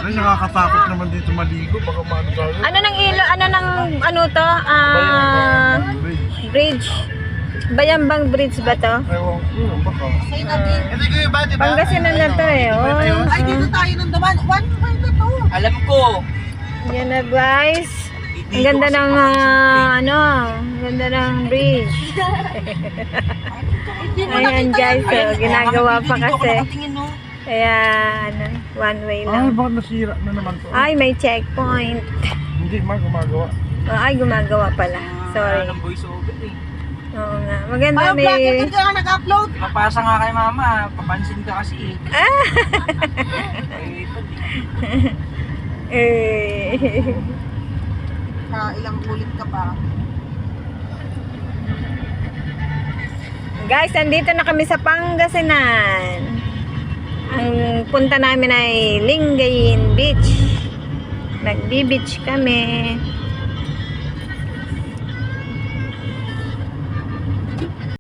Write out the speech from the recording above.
Ay, nakakatakot naman dito maligo. Baka maano tayo. Ano ng ilo, ano to? Bridge. Bayambang Bridge ba to? Ewan ko, baka. Hindi ko yung bati ba? Pangasinan na to eh. Oh. Ay, dito tayo nung duman. One point na to. Alam ko. Yan na guys. Ang ganda ng ang ganda ng bridge. Ayan guys, so, ginagawa pa kasi. Kaya one way Ay, lang. baka nasira na naman to. Ay, may checkpoint. Hindi, gumagawa. Oh, ay, gumagawa pala. Sorry. voice over eh. Oo nga. Maganda Ay, may... vlogger ka nga nag-upload. Mapasa nga kay mama. Papansin ka kasi eh. Ilang ulit ka pa. Guys, andito na kami sa Pangasinan. Ang punta namin ay Lingayen Beach. Nagbi-beach kami.